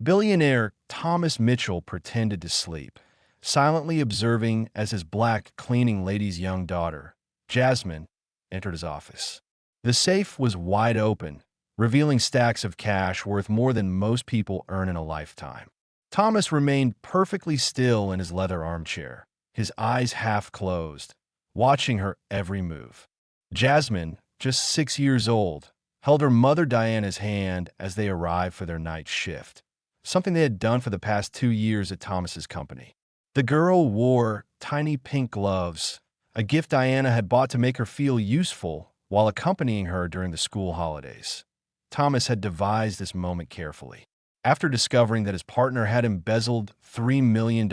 Billionaire Thomas Mitchell pretended to sleep, silently observing as his black cleaning lady's young daughter, Jasmine, entered his office. The safe was wide open, revealing stacks of cash worth more than most people earn in a lifetime. Thomas remained perfectly still in his leather armchair, his eyes half closed, watching her every move. Jasmine, just 6 years old, held her mother Diana's hand as they arrived for their night shift, something they had done for the past 2 years at Thomas's company. The girl wore tiny pink gloves, a gift Diana had bought to make her feel useful while accompanying her during the school holidays. Thomas had devised this moment carefully. After discovering that his partner had embezzled $3 million,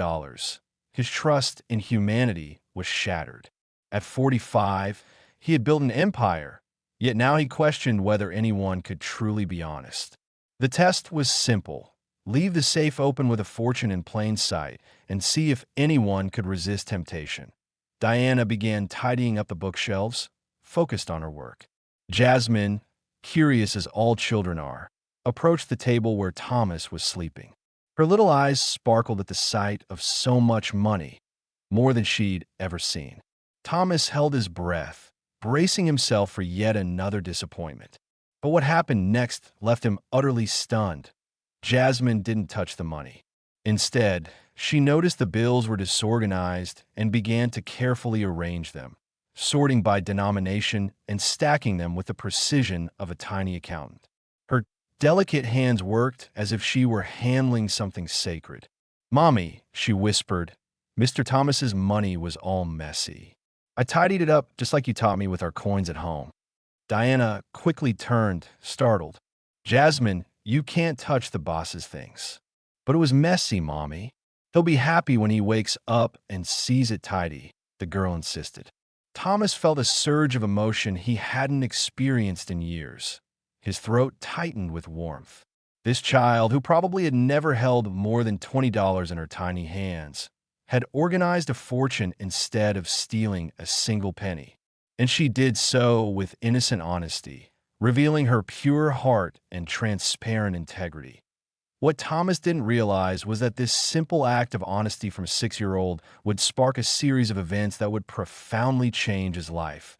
his trust in humanity was shattered. At 45, he had built an empire, yet now he questioned whether anyone could truly be honest. The test was simple. Leave the safe open with a fortune in plain sight and see if anyone could resist temptation. Diana began tidying up the bookshelves, focused on her work. Jasmine, curious as all children are, approached the table where Thomas was sleeping. Her little eyes sparkled at the sight of so much money, more than she'd ever seen. Thomas held his breath, bracing himself for yet another disappointment. But what happened next left him utterly stunned. Jasmine didn't touch the money. Instead, she noticed the bills were disorganized and began to carefully arrange them, sorting by denomination and stacking them with the precision of a tiny accountant. Her delicate hands worked as if she were handling something sacred. "Mommy," she whispered, "Mr. Thomas's money was all messy. I tidied it up just like you taught me with our coins at home." Diana quickly turned, startled. "Jasmine, you can't touch the boss's things." "But it was messy, Mommy. He'll be happy when he wakes up and sees it tidy," the girl insisted. Thomas felt a surge of emotion he hadn't experienced in years. His throat tightened with warmth. This child, who probably had never held more than $20 in her tiny hands, had organized a fortune instead of stealing a single penny. And she did so with innocent honesty, revealing her pure heart and transparent integrity. What Thomas didn't realize was that this simple act of honesty from a 6-year-old would spark a series of events that would profoundly change his life,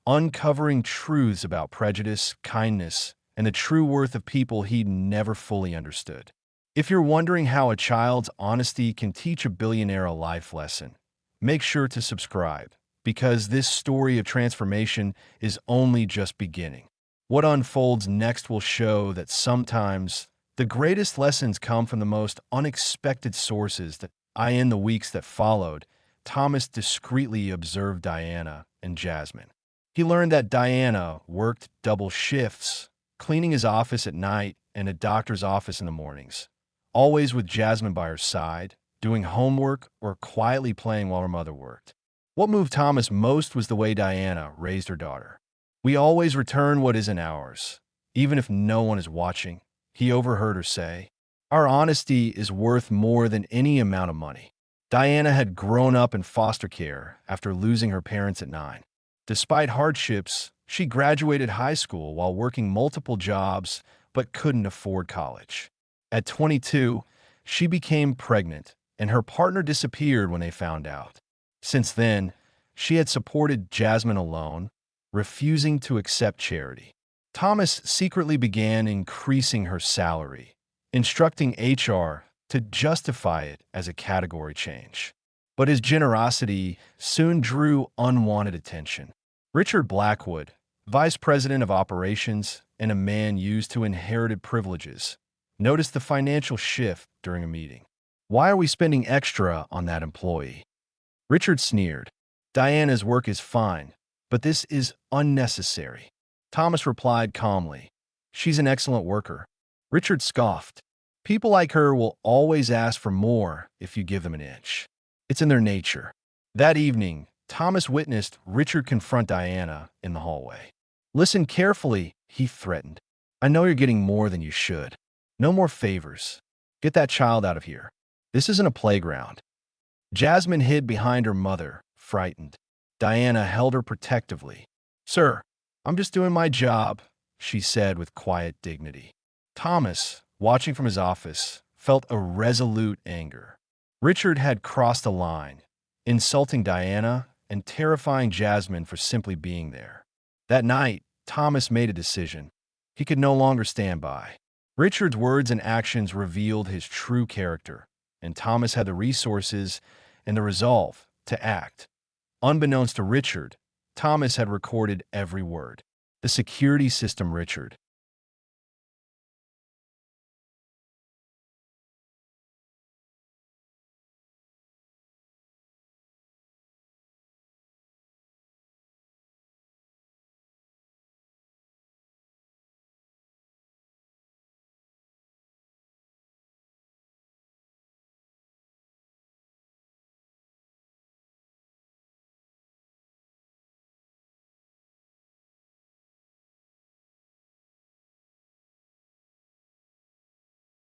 uncovering truths about prejudice, kindness, and the true worth of people he'd never fully understood. If you're wondering how a child's honesty can teach a billionaire a life lesson, make sure to subscribe, because this story of transformation is only just beginning. What unfolds next will show that sometimes the greatest lessons come from the most unexpected sources. In the weeks that followed, Thomas discreetly observed Diana and Jasmine. He learned that Diana worked double shifts, cleaning his office at night and a doctor's office in the mornings, always with Jasmine by her side, doing homework or quietly playing while her mother worked. What moved Thomas most was the way Diana raised her daughter. "We always return what isn't ours, even if no one is watching," he overheard her say. "Our honesty is worth more than any amount of money." Diana had grown up in foster care after losing her parents at 9. Despite hardships, she graduated high school while working multiple jobs but couldn't afford college. At 22, she became pregnant, and her partner disappeared when they found out. Since then, she had supported Jasmine alone, refusing to accept charity. Thomas secretly began increasing her salary, instructing HR to justify it as a category change. But his generosity soon drew unwanted attention. Richard Blackwood, vice president of operations and a man used to inherited privileges, noticed the financial shift during a meeting. "Why are we spending extra on that employee?" Richard sneered. "Diana's work is fine, but this is unnecessary." Thomas replied calmly, "She's an excellent worker." Richard scoffed. "People like her will always ask for more if you give them an inch. It's in their nature." That evening, Thomas witnessed Richard confront Diana in the hallway. "Listen carefully," he threatened. "I know you're getting more than you should. No more favors. Get that child out of here. This isn't a playground." Jasmine hid behind her mother, frightened. Diana held her protectively. "Sir, I'm just doing my job," she said with quiet dignity. Thomas, watching from his office, felt a resolute anger. Richard had crossed a line, insulting Diana and terrifying Jasmine for simply being there. That night, Thomas made a decision he could no longer stand by. Richard's words and actions revealed his true character, and Thomas had the resources and the resolve to act. Unbeknownst to Richard, Thomas had recorded every word. The security system Richard